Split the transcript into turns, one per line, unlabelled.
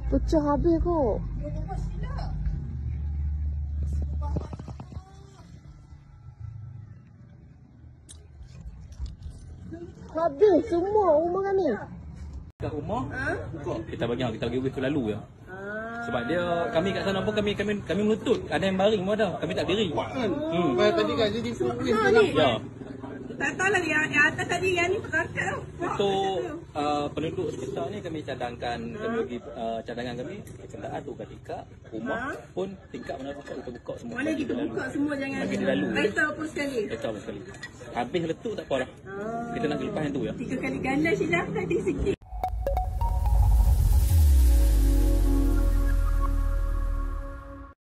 Pecah habis kok. Habis semua rumah kami.
Kat rumah, kita bagi wave lalu ya. Sebab dia kami kat sana pun kami melutut. Ada yang baring pun ada. Kami tak berdiri.
Tadi kan jadi wave dalam.
Ya.
Tak tahu lah yang atas tadi yang ni perangkat tu.
Untuk penduduk sekitar ni kami cadangkan, kami bagi cadangan kami kita adu ketika rumah pun tingkap mana buka kita buka semua.
Mana kita buka semua jangan kereta pun sekali.
Kereta pun sekali. Habis letup tak apa lah. Kita nak lepas yang tu ya.
3 kali ganda silap tadi sikit.